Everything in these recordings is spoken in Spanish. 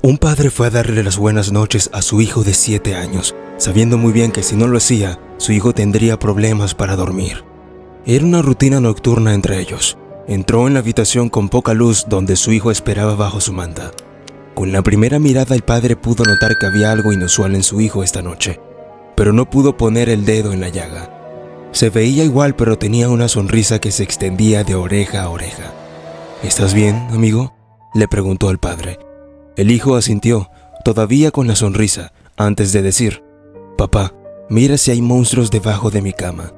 Un padre fue a darle las buenas noches a su hijo de 7 años, sabiendo muy bien que si no lo hacía, su hijo tendría problemas para dormir. Era una rutina nocturna entre ellos. Entró en la habitación con poca luz donde su hijo esperaba bajo su manta. Con la primera mirada el padre pudo notar que había algo inusual en su hijo esta noche, pero no pudo poner el dedo en la llaga. Se veía igual, pero tenía una sonrisa que se extendía de oreja a oreja. ¿Estás bien, amigo?, le preguntó el padre. El hijo asintió, todavía con la sonrisa, antes de decir: «Papá, mira si hay monstruos debajo de mi cama».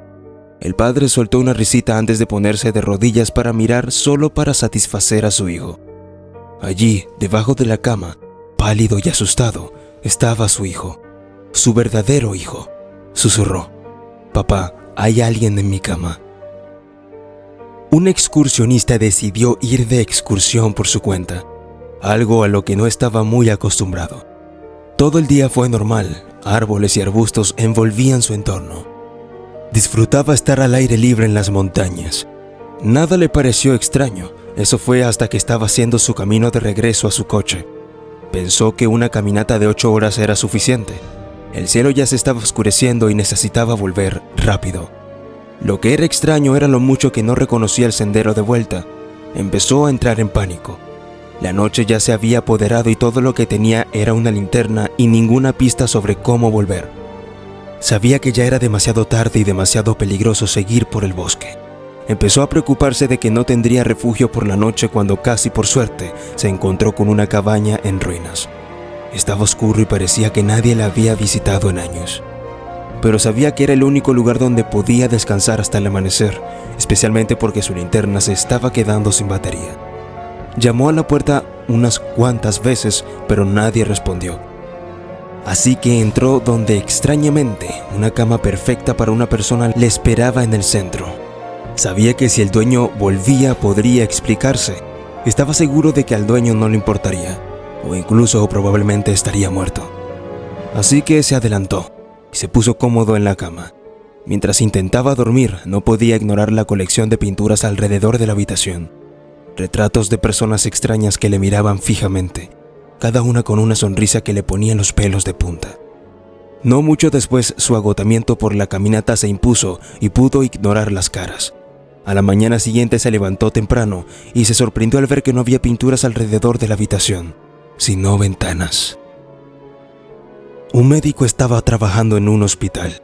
El padre soltó una risita antes de ponerse de rodillas para mirar, solo para satisfacer a su hijo. Allí, debajo de la cama, pálido y asustado, estaba su hijo. Su verdadero hijo. Susurró: «Papá, hay alguien en mi cama». Un excursionista decidió ir de excursión por su cuenta, algo a lo que no estaba muy acostumbrado. Todo el día fue normal, árboles y arbustos envolvían su entorno. Disfrutaba estar al aire libre en las montañas. Nada le pareció extraño, eso fue hasta que estaba haciendo su camino de regreso a su coche. Pensó que una caminata de 8 horas era suficiente. El cielo ya se estaba oscureciendo y necesitaba volver rápido. Lo que era extraño era lo mucho que no reconocía el sendero de vuelta. Empezó a entrar en pánico. La noche ya se había apoderado y todo lo que tenía era una linterna y ninguna pista sobre cómo volver. Sabía que ya era demasiado tarde y demasiado peligroso seguir por el bosque. Empezó a preocuparse de que no tendría refugio por la noche cuando casi por suerte se encontró con una cabaña en ruinas. Estaba oscuro y parecía que nadie la había visitado en años. Pero sabía que era el único lugar donde podía descansar hasta el amanecer, especialmente porque su linterna se estaba quedando sin batería. Llamó a la puerta unas cuantas veces, pero nadie respondió. Así que entró donde extrañamente una cama perfecta para una persona le esperaba en el centro. Sabía que si el dueño volvía podría explicarse. Estaba seguro de que al dueño no le importaría, o incluso probablemente estaría muerto. Así que se adelantó y se puso cómodo en la cama. Mientras intentaba dormir, no podía ignorar la colección de pinturas alrededor de la habitación. Retratos de personas extrañas que le miraban fijamente, cada una con una sonrisa que le ponía los pelos de punta. No mucho después, su agotamiento por la caminata se impuso y pudo ignorar las caras. A la mañana siguiente se levantó temprano y se sorprendió al ver que no había pinturas alrededor de la habitación, sino ventanas. Un médico estaba trabajando en un hospital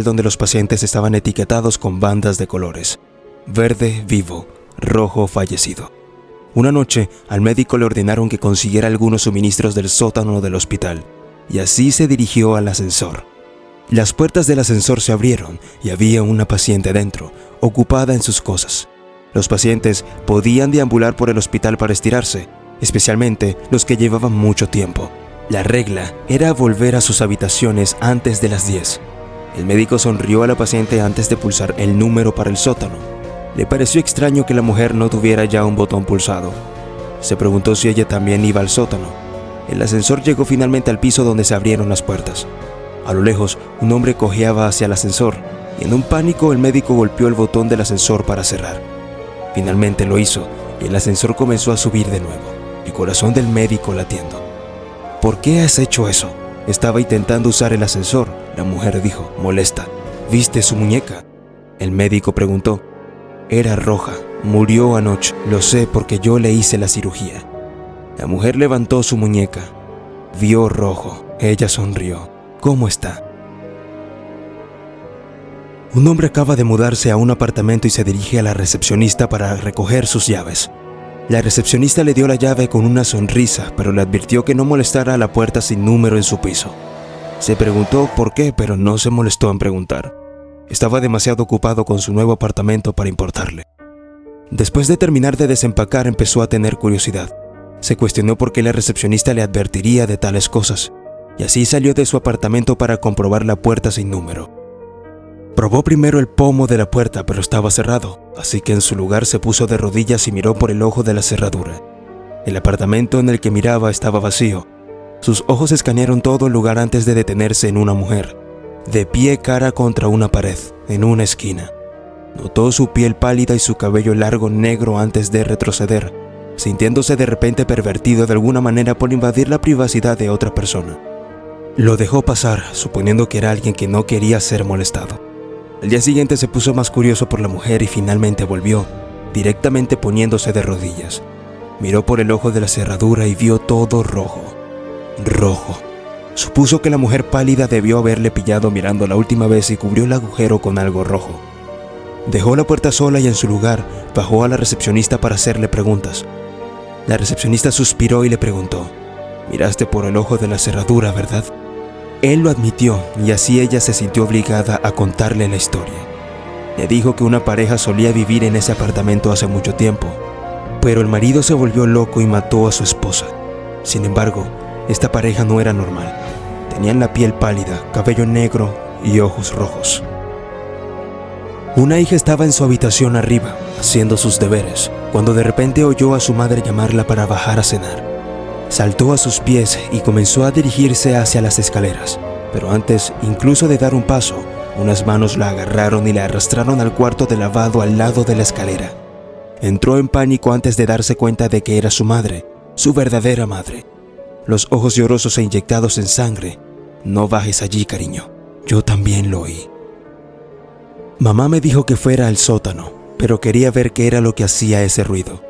donde los pacientes estaban etiquetados con bandas de colores: verde, vivo; rojo, fallecido. Una noche, al médico le ordenaron que consiguiera algunos suministros del sótano del hospital, y así se dirigió al ascensor. Las puertas del ascensor se abrieron y había una paciente dentro, ocupada en sus cosas. Los pacientes podían deambular por el hospital para estirarse, especialmente los que llevaban mucho tiempo. La regla era volver a sus habitaciones antes de las 10. El médico sonrió a la paciente antes de pulsar el número para el sótano. Le pareció extraño que la mujer no tuviera ya un botón pulsado. Se preguntó si ella también iba al sótano. El ascensor llegó finalmente al piso donde se abrieron las puertas. A lo lejos, un hombre cojeaba hacia el ascensor y en un pánico el médico golpeó el botón del ascensor para cerrar. Finalmente lo hizo y el ascensor comenzó a subir de nuevo, el corazón del médico latiendo. «¿Por qué has hecho eso?». «Estaba intentando usar el ascensor», la mujer dijo, molesta. «¿Viste su muñeca?». El médico preguntó. «Era roja, murió anoche, lo sé porque yo le hice la cirugía». La mujer levantó su muñeca. Vio rojo, ella sonrió. «¿Cómo está?». Un hombre acaba de mudarse a un apartamento y se dirige a la recepcionista para recoger sus llaves. La recepcionista le dio la llave con una sonrisa, pero le advirtió que no molestara a la puerta sin número en su piso. Se preguntó por qué, pero no se molestó en preguntar. Estaba demasiado ocupado con su nuevo apartamento para importarle. Después de terminar de desempacar, empezó a tener curiosidad. Se cuestionó por qué la recepcionista le advertiría de tales cosas, y así salió de su apartamento para comprobar la puerta sin número. Probó primero el pomo de la puerta, pero estaba cerrado, así que en su lugar se puso de rodillas y miró por el ojo de la cerradura. El apartamento en el que miraba estaba vacío. Sus ojos escanearon todo el lugar antes de detenerse en una mujer, de pie cara contra una pared, en una esquina. Notó su piel pálida y su cabello largo negro antes de retroceder. sintiéndose de repente pervertido de alguna manera por invadir la privacidad de otra persona. Lo dejó pasar, suponiendo que era alguien que no quería ser molestado. Al día siguiente se puso más curioso por la mujer y finalmente volvió, directamente poniéndose de rodillas. Miró por el ojo de la cerradura y vio todo rojo. Rojo. Supuso que la mujer pálida debió haberle pillado mirando la última vez y cubrió el agujero con algo rojo. Dejó la puerta sola y en su lugar bajó a la recepcionista para hacerle preguntas. La recepcionista suspiró y le preguntó: «Miraste por el ojo de la cerradura, ¿verdad?». Él lo admitió y así ella se sintió obligada a contarle la historia. Le dijo que una pareja solía vivir en ese apartamento hace mucho tiempo, pero el marido se volvió loco y mató a su esposa. Sin embargo, esta pareja no era normal. Tenían la piel pálida, cabello negro y ojos rojos. Una hija estaba en su habitación arriba, haciendo sus deberes, cuando de repente oyó a su madre llamarla para bajar a cenar. Saltó a sus pies y comenzó a dirigirse hacia las escaleras, pero antes incluso de dar un paso, unas manos la agarraron y la arrastraron al cuarto de lavado al lado de la escalera. Entró en pánico antes de darse cuenta de que era su madre, su verdadera madre. Los ojos llorosos e inyectados en sangre. «No bajes allí, cariño. Yo también lo oí». Mamá me dijo que fuera al sótano, pero quería ver qué era lo que hacía ese ruido.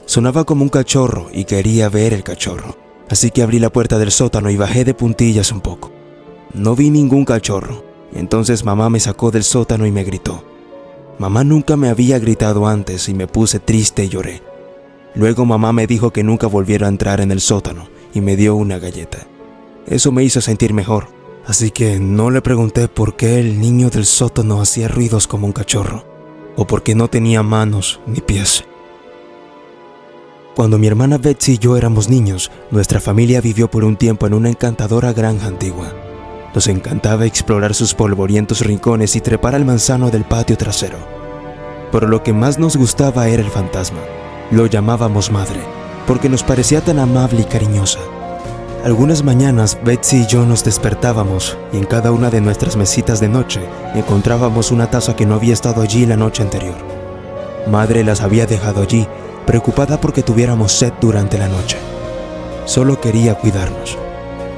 Sonaba como un cachorro y quería ver el cachorro, así que abrí la puerta del sótano y bajé de puntillas un poco. No vi ningún cachorro, entonces mamá me sacó del sótano y me gritó. Mamá nunca me había gritado antes y me puse triste y lloré. Luego mamá me dijo que nunca volviera a entrar en el sótano y me dio una galleta. Eso me hizo sentir mejor, así que no le pregunté por qué el niño del sótano hacía ruidos como un cachorro, o por qué no tenía manos ni pies. Cuando mi hermana Betsy y yo éramos niños, nuestra familia vivió por un tiempo en una encantadora granja antigua. Nos encantaba explorar sus polvorientos rincones y trepar al manzano del patio trasero. Pero lo que más nos gustaba era el fantasma. Lo llamábamos madre, porque nos parecía tan amable y cariñosa. Algunas mañanas Betsy y yo nos despertábamos y en cada una de nuestras mesitas de noche encontrábamos una taza que no había estado allí la noche anterior. Madre las había dejado allí, preocupada porque tuviéramos sed durante la noche. Solo quería cuidarnos.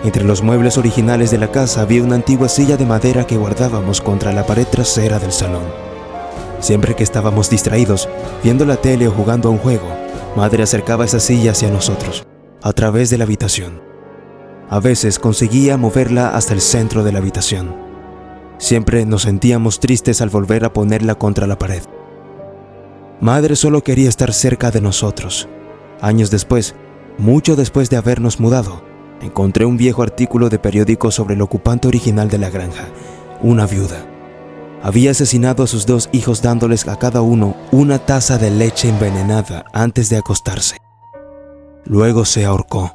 Entre los muebles originales de la casa había una antigua silla de madera que guardábamos contra la pared trasera del salón. Siempre que estábamos distraídos, viendo la tele o jugando a un juego, Madre acercaba esa silla hacia nosotros, a través de la habitación. A veces conseguía moverla hasta el centro de la habitación. Siempre nos sentíamos tristes al volver a ponerla contra la pared. Madre solo quería estar cerca de nosotros. Años después, mucho después de habernos mudado, encontré un viejo artículo de periódico sobre el ocupante original de la granja, una viuda. Había asesinado a sus 2 hijos dándoles a cada uno una taza de leche envenenada antes de acostarse. Luego se ahorcó.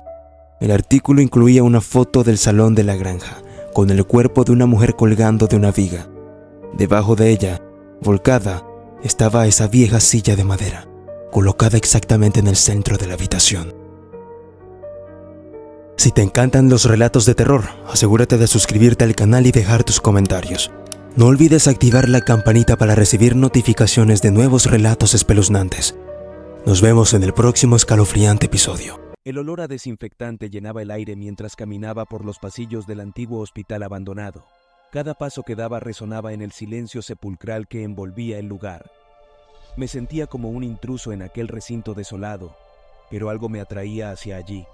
El artículo incluía una foto del salón de la granja, con el cuerpo de una mujer colgando de una viga. Debajo de ella, volcada, estaba esa vieja silla de madera, colocada exactamente en el centro de la habitación. Si te encantan los relatos de terror, asegúrate de suscribirte al canal y dejar tus comentarios. No olvides activar la campanita para recibir notificaciones de nuevos relatos espeluznantes. Nos vemos en el próximo escalofriante episodio. El olor a desinfectante llenaba el aire mientras caminaba por los pasillos del antiguo hospital abandonado. Cada paso que daba resonaba en el silencio sepulcral que envolvía el lugar. Me sentía como un intruso en aquel recinto desolado, pero algo me atraía hacia allí,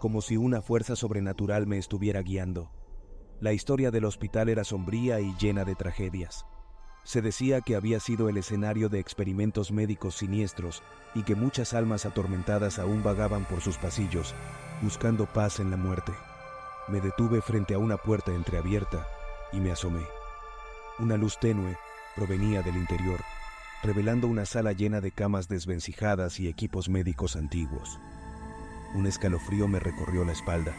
como si una fuerza sobrenatural me estuviera guiando. La historia del hospital era sombría y llena de tragedias. Se decía que había sido el escenario de experimentos médicos siniestros y que muchas almas atormentadas aún vagaban por sus pasillos, buscando paz en la muerte. Me detuve frente a una puerta entreabierta y me asomé. Una luz tenue provenía del interior, revelando una sala llena de camas desvencijadas y equipos médicos antiguos. Un escalofrío me recorrió la espalda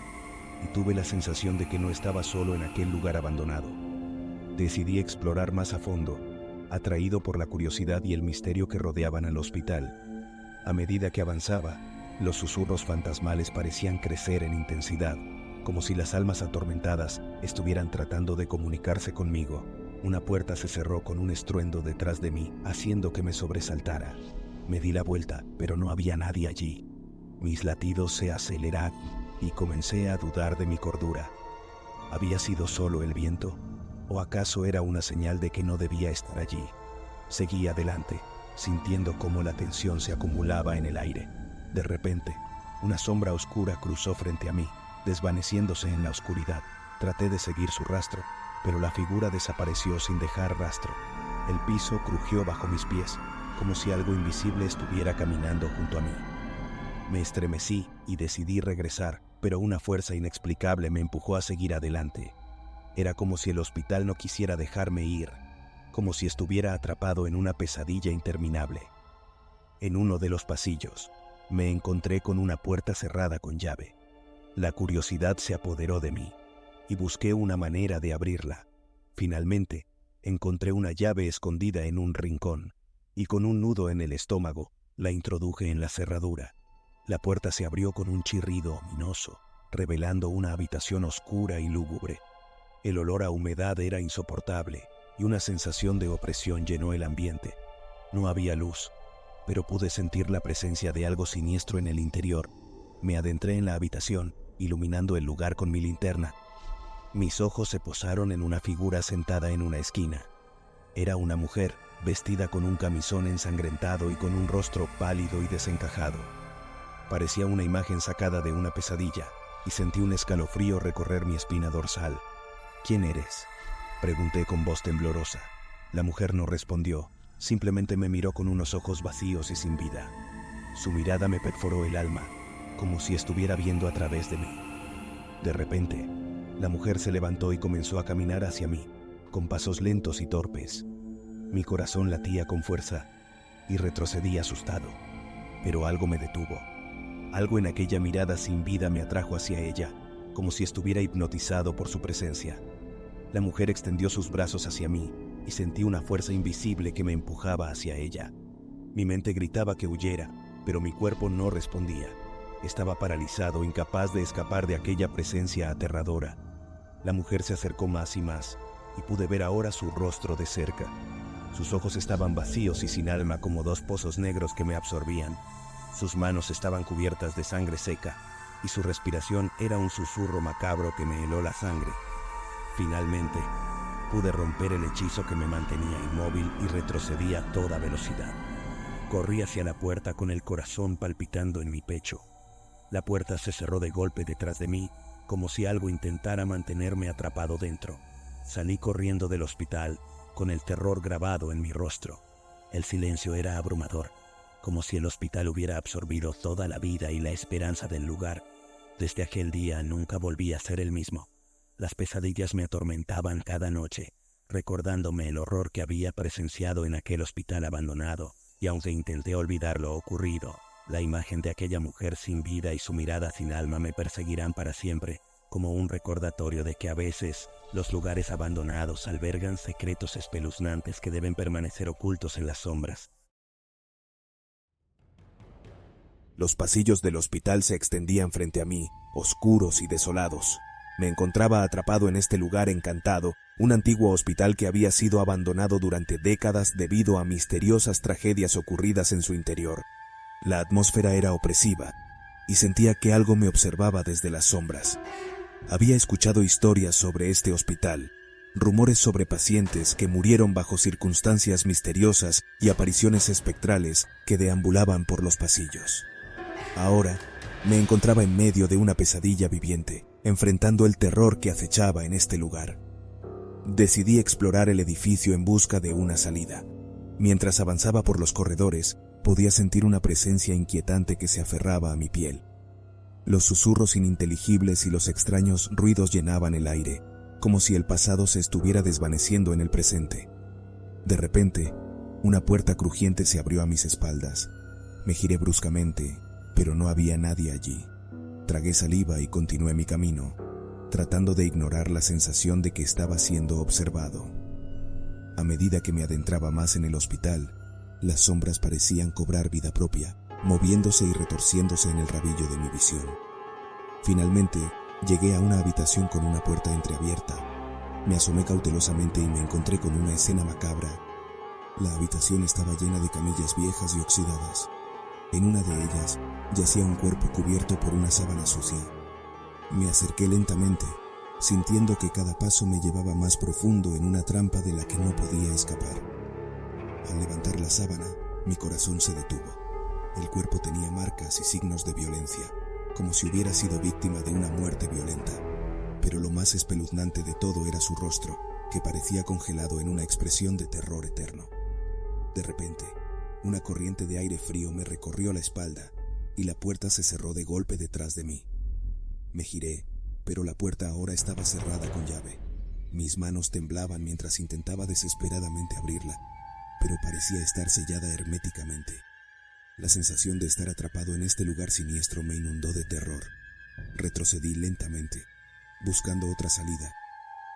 y tuve la sensación de que no estaba solo en aquel lugar abandonado. Decidí explorar más a fondo, atraído por la curiosidad y el misterio que rodeaban al hospital. A medida que avanzaba, los susurros fantasmales parecían crecer en intensidad, como si las almas atormentadas estuvieran tratando de comunicarse conmigo. Una puerta se cerró con un estruendo detrás de mí, haciendo que me sobresaltara. Me di la vuelta, pero no había nadie allí. Mis latidos se aceleraron y comencé a dudar de mi cordura. ¿Había sido solo el viento? ¿O acaso era una señal de que no debía estar allí? Seguí adelante, sintiendo cómo la tensión se acumulaba en el aire. De repente, una sombra oscura cruzó frente a mí, desvaneciéndose en la oscuridad. Traté de seguir su rastro, pero la figura desapareció sin dejar rastro. El piso crujió bajo mis pies, como si algo invisible estuviera caminando junto a mí. Me estremecí y decidí regresar, pero una fuerza inexplicable me empujó a seguir adelante. Era como si el hospital no quisiera dejarme ir, como si estuviera atrapado en una pesadilla interminable. En uno de los pasillos, me encontré con una puerta cerrada con llave. La curiosidad se apoderó de mí, y busqué una manera de abrirla. Finalmente, encontré una llave escondida en un rincón, y con un nudo en el estómago, la introduje en la cerradura. La puerta se abrió con un chirrido ominoso, revelando una habitación oscura y lúgubre. El olor a humedad era insoportable, y una sensación de opresión llenó el ambiente. No había luz, pero pude sentir la presencia de algo siniestro en el interior. Me adentré en la habitación, iluminando el lugar con mi linterna. Mis ojos se posaron en una figura sentada en una esquina. Era una mujer, vestida con un camisón ensangrentado y con un rostro pálido y desencajado. Parecía una imagen sacada de una pesadilla, y sentí un escalofrío recorrer mi espina dorsal. «¿Quién eres?», pregunté con voz temblorosa. La mujer no respondió, simplemente me miró con unos ojos vacíos y sin vida. Su mirada me perforó el alma, como si estuviera viendo a través de mí. De repente, la mujer se levantó y comenzó a caminar hacia mí, con pasos lentos y torpes. Mi corazón latía con fuerza y retrocedí asustado, pero algo me detuvo. Algo en aquella mirada sin vida me atrajo hacia ella, como si estuviera hipnotizado por su presencia. La mujer extendió sus brazos hacia mí y sentí una fuerza invisible que me empujaba hacia ella. Mi mente gritaba que huyera, pero mi cuerpo no respondía. Estaba paralizado, incapaz de escapar de aquella presencia aterradora. La mujer se acercó más y más, y pude ver ahora su rostro de cerca. Sus ojos estaban vacíos y sin alma, como dos pozos negros que me absorbían. Sus manos estaban cubiertas de sangre seca, y su respiración era un susurro macabro que me heló la sangre. Finalmente, pude romper el hechizo que me mantenía inmóvil y retrocedí a toda velocidad. Corrí hacia la puerta con el corazón palpitando en mi pecho. La puerta se cerró de golpe detrás de mí, como si algo intentara mantenerme atrapado dentro. Salí corriendo del hospital, con el terror grabado en mi rostro. El silencio era abrumador, como si el hospital hubiera absorbido toda la vida y la esperanza del lugar. Desde aquel día nunca volví a ser el mismo. Las pesadillas me atormentaban cada noche, recordándome el horror que había presenciado en aquel hospital abandonado, y aunque intenté olvidar lo ocurrido, la imagen de aquella mujer sin vida y su mirada sin alma me perseguirán para siempre, como un recordatorio de que a veces los lugares abandonados albergan secretos espeluznantes que deben permanecer ocultos en las sombras. Los pasillos del hospital se extendían frente a mí, oscuros y desolados. Me encontraba atrapado en este lugar encantado, un antiguo hospital que había sido abandonado durante décadas debido a misteriosas tragedias ocurridas en su interior. La atmósfera era opresiva, y sentía que algo me observaba desde las sombras. Había escuchado historias sobre este hospital, rumores sobre pacientes que murieron bajo circunstancias misteriosas y apariciones espectrales que deambulaban por los pasillos. Ahora, me encontraba en medio de una pesadilla viviente, enfrentando el terror que acechaba en este lugar. Decidí explorar el edificio en busca de una salida. Mientras avanzaba por los corredores, podía sentir una presencia inquietante que se aferraba a mi piel. Los susurros ininteligibles y los extraños ruidos llenaban el aire, como si el pasado se estuviera desvaneciendo en el presente. De repente, una puerta crujiente se abrió a mis espaldas. Me giré bruscamente, pero no había nadie allí. Tragué saliva y continué mi camino, tratando de ignorar la sensación de que estaba siendo observado. A medida que me adentraba más en el hospital, las sombras parecían cobrar vida propia, moviéndose y retorciéndose en el rabillo de mi visión. Finalmente, llegué a una habitación con una puerta entreabierta. Me asomé cautelosamente y me encontré con una escena macabra. La habitación estaba llena de camillas viejas y oxidadas. En una de ellas, Yacía un cuerpo cubierto por una sábana sucia. Me acerqué lentamente, sintiendo que cada paso me llevaba más profundo en una trampa de la que no podía escapar. Al levantar la sábana, mi corazón se detuvo. El cuerpo tenía marcas y signos de violencia, como si hubiera sido víctima de una muerte violenta. Pero lo más espeluznante de todo era su rostro, que parecía congelado en una expresión de terror eterno. De repente, una corriente de aire frío me recorrió la espalda y la puerta se cerró de golpe detrás de mí. Me giré, pero la puerta ahora estaba cerrada con llave. Mis manos temblaban mientras intentaba desesperadamente abrirla, pero parecía estar sellada herméticamente. La sensación de estar atrapado en este lugar siniestro me inundó de terror. Retrocedí lentamente, buscando otra salida.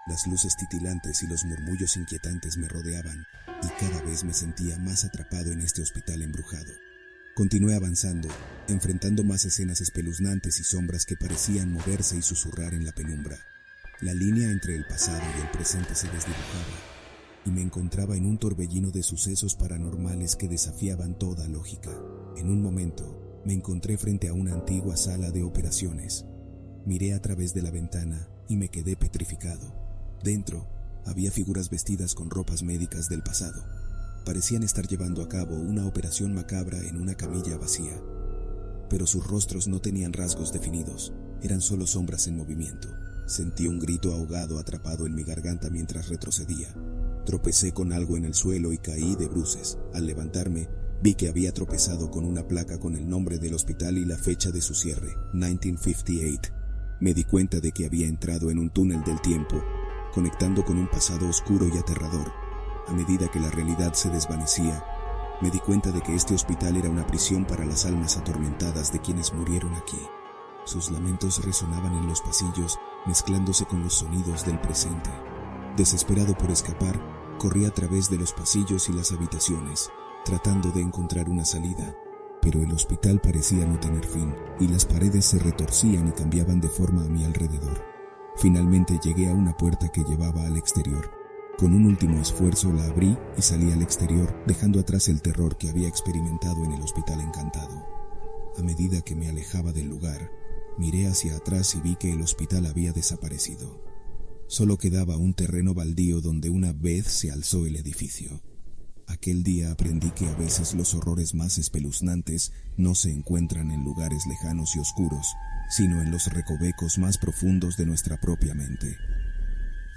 Las luces titilantes y los murmullos inquietantes me rodeaban, y cada vez me sentía más atrapado en este hospital embrujado. Continué avanzando, enfrentando más escenas espeluznantes y sombras que parecían moverse y susurrar en la penumbra. La línea entre el pasado y el presente se desdibujaba, y me encontraba en un torbellino de sucesos paranormales que desafiaban toda lógica. En un momento, me encontré frente a una antigua sala de operaciones. Miré a través de la ventana y me quedé petrificado. Dentro, había figuras vestidas con ropas médicas del pasado. Parecían estar llevando a cabo una operación macabra en una camilla vacía. Pero sus rostros no tenían rasgos definidos, eran solo sombras en movimiento. Sentí un grito ahogado atrapado en mi garganta mientras retrocedía. Tropecé con algo en el suelo y caí de bruces. Al levantarme, vi que había tropezado con una placa con el nombre del hospital y la fecha de su cierre, 1958. Me di cuenta de que había entrado en un túnel del tiempo, conectando con un pasado oscuro y aterrador. A medida que la realidad se desvanecía, me di cuenta de que este hospital era una prisión para las almas atormentadas de quienes murieron aquí. Sus lamentos resonaban en los pasillos, mezclándose con los sonidos del presente. Desesperado por escapar, corrí a través de los pasillos y las habitaciones, tratando de encontrar una salida. Pero el hospital parecía no tener fin, y las paredes se retorcían y cambiaban de forma a mi alrededor. Finalmente llegué a una puerta que llevaba al exterior. Con un último esfuerzo la abrí y salí al exterior, dejando atrás el terror que había experimentado en el hospital encantado. A medida que me alejaba del lugar, miré hacia atrás y vi que el hospital había desaparecido. Solo quedaba un terreno baldío donde una vez se alzó el edificio. Aquel día aprendí que a veces los horrores más espeluznantes no se encuentran en lugares lejanos y oscuros, sino en los recovecos más profundos de nuestra propia mente.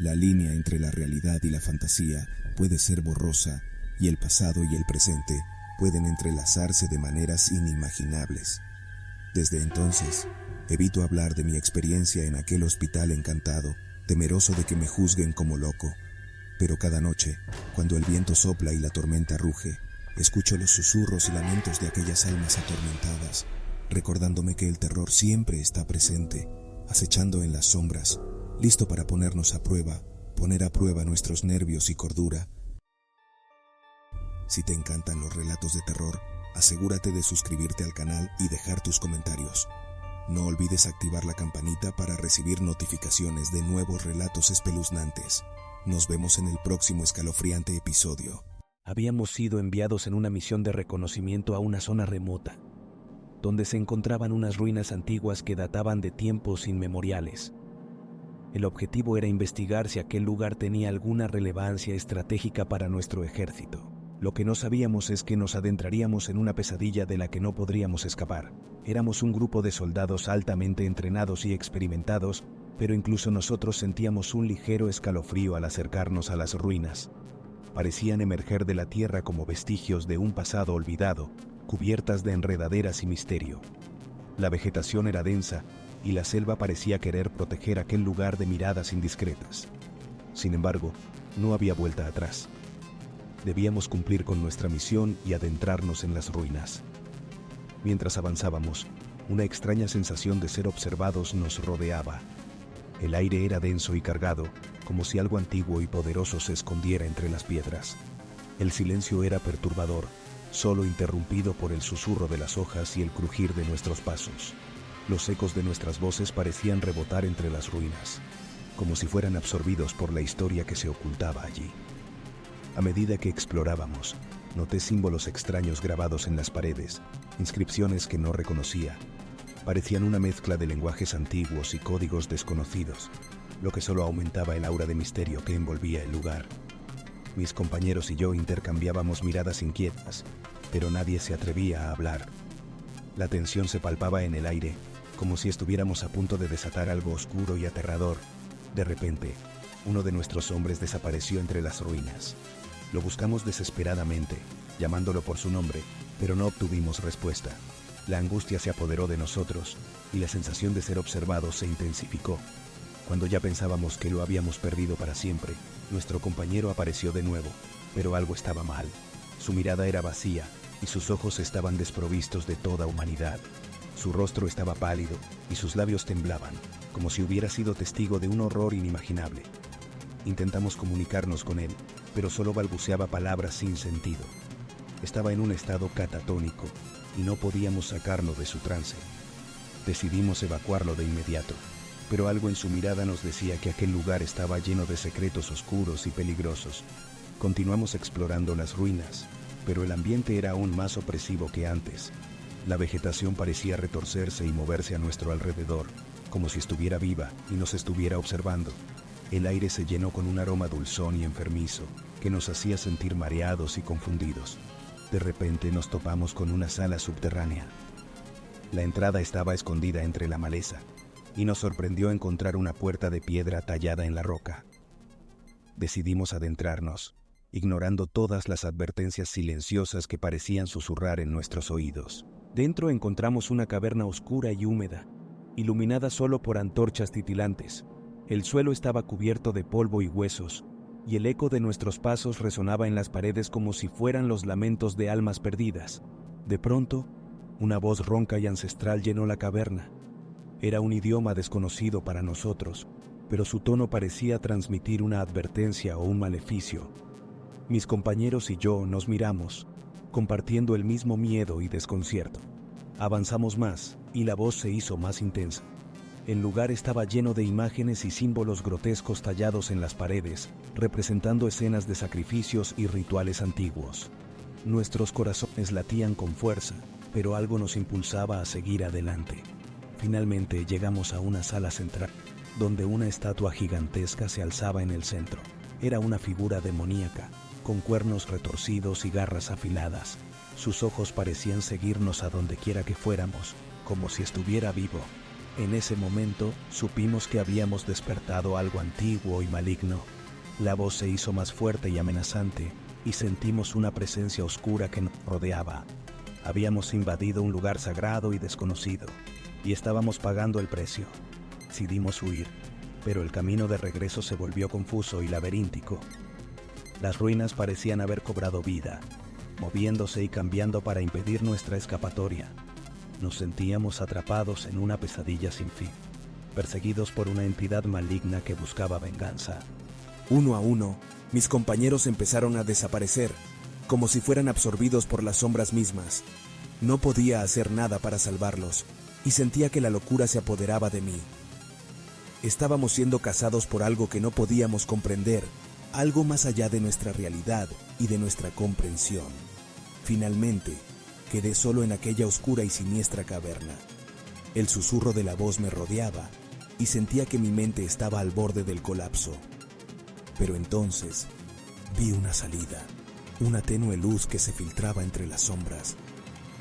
La línea entre la realidad y la fantasía puede ser borrosa, y el pasado y el presente pueden entrelazarse de maneras inimaginables. Desde entonces, evito hablar de mi experiencia en aquel hospital encantado, temeroso de que me juzguen como loco. Pero cada noche, cuando el viento sopla y la tormenta ruge, escucho los susurros y lamentos de aquellas almas atormentadas, recordándome que el terror siempre está presente, acechando en las sombras, listo para ponernos a prueba, poner a prueba nuestros nervios y cordura. Si te encantan los relatos de terror, asegúrate de suscribirte al canal y dejar tus comentarios. No olvides activar la campanita para recibir notificaciones de nuevos relatos espeluznantes. Nos vemos en el próximo escalofriante episodio. Habíamos sido enviados en una misión de reconocimiento a una zona remota, donde se encontraban unas ruinas antiguas que databan de tiempos inmemoriales. El objetivo era investigar si aquel lugar tenía alguna relevancia estratégica para nuestro ejército. Lo que no sabíamos es que nos adentraríamos en una pesadilla de la que no podríamos escapar. Éramos un grupo de soldados altamente entrenados y experimentados, pero incluso nosotros sentíamos un ligero escalofrío al acercarnos a las ruinas. Parecían emerger de la tierra como vestigios de un pasado olvidado, cubiertas de enredaderas y misterio. La vegetación era densa y la selva parecía querer proteger aquel lugar de miradas indiscretas. Sin embargo, no había vuelta atrás. Debíamos cumplir con nuestra misión y adentrarnos en las ruinas. Mientras avanzábamos, una extraña sensación de ser observados nos rodeaba. El aire era denso y cargado, como si algo antiguo y poderoso se escondiera entre las piedras. El silencio era perturbador, solo interrumpido por el susurro de las hojas y el crujir de nuestros pasos. Los ecos de nuestras voces parecían rebotar entre las ruinas, como si fueran absorbidos por la historia que se ocultaba allí. A medida que explorábamos, noté símbolos extraños grabados en las paredes, inscripciones que no reconocía. Parecían una mezcla de lenguajes antiguos y códigos desconocidos, lo que solo aumentaba el aura de misterio que envolvía el lugar. Mis compañeros y yo intercambiábamos miradas inquietas, pero nadie se atrevía a hablar. La tensión se palpaba en el aire, como si estuviéramos a punto de desatar algo oscuro y aterrador. De repente, uno de nuestros hombres desapareció entre las ruinas. Lo buscamos desesperadamente, llamándolo por su nombre, pero no obtuvimos respuesta. La angustia se apoderó de nosotros y la sensación de ser observados se intensificó. Cuando ya pensábamos que lo habíamos perdido para siempre, nuestro compañero apareció de nuevo, pero algo estaba mal. Su mirada era vacía y sus ojos estaban desprovistos de toda humanidad. Su rostro estaba pálido y sus labios temblaban, como si hubiera sido testigo de un horror inimaginable. Intentamos comunicarnos con él, pero solo balbuceaba palabras sin sentido. Estaba en un estado catatónico y no podíamos sacarlo de su trance. Decidimos evacuarlo de inmediato, pero algo en su mirada nos decía que aquel lugar estaba lleno de secretos oscuros y peligrosos. Continuamos explorando las ruinas, pero el ambiente era aún más opresivo que antes. La vegetación parecía retorcerse y moverse a nuestro alrededor, como si estuviera viva y nos estuviera observando. El aire se llenó con un aroma dulzón y enfermizo, que nos hacía sentir mareados y confundidos. De repente nos topamos con una sala subterránea. La entrada estaba escondida entre la maleza, y nos sorprendió encontrar una puerta de piedra tallada en la roca. Decidimos adentrarnos, ignorando todas las advertencias silenciosas que parecían susurrar en nuestros oídos. Dentro encontramos una caverna oscura y húmeda, iluminada solo por antorchas titilantes. El suelo estaba cubierto de polvo y huesos, y el eco de nuestros pasos resonaba en las paredes como si fueran los lamentos de almas perdidas. De pronto, una voz ronca y ancestral llenó la caverna. Era un idioma desconocido para nosotros, pero su tono parecía transmitir una advertencia o un maleficio. Mis compañeros y yo nos miramos, compartiendo el mismo miedo y desconcierto. Avanzamos más, y la voz se hizo más intensa. El lugar estaba lleno de imágenes y símbolos grotescos tallados en las paredes, representando escenas de sacrificios y rituales antiguos. Nuestros corazones latían con fuerza, pero algo nos impulsaba a seguir adelante. Finalmente llegamos a una sala central, donde una estatua gigantesca se alzaba en el centro. Era una figura demoníaca, con cuernos retorcidos y garras afiladas. Sus ojos parecían seguirnos a donde quiera que fuéramos, como si estuviera vivo. En ese momento supimos que habíamos despertado algo antiguo y maligno. La voz se hizo más fuerte y amenazante, y sentimos una presencia oscura que nos rodeaba. Habíamos invadido un lugar sagrado y desconocido, y estábamos pagando el precio. Decidimos huir, pero el camino de regreso se volvió confuso y laberíntico. Las ruinas parecían haber cobrado vida, moviéndose y cambiando para impedir nuestra escapatoria. Nos sentíamos atrapados en una pesadilla sin fin, perseguidos por una entidad maligna que buscaba venganza. Uno a uno, mis compañeros empezaron a desaparecer, como si fueran absorbidos por las sombras mismas. No podía hacer nada para salvarlos, y sentía que la locura se apoderaba de mí. Estábamos siendo cazados por algo que no podíamos comprender, algo más allá de nuestra realidad y de nuestra comprensión. Finalmente, quedé solo en aquella oscura y siniestra caverna. El susurro de la voz me rodeaba y sentía que mi mente estaba al borde del colapso. Pero entonces vi una salida, una tenue luz que se filtraba entre las sombras.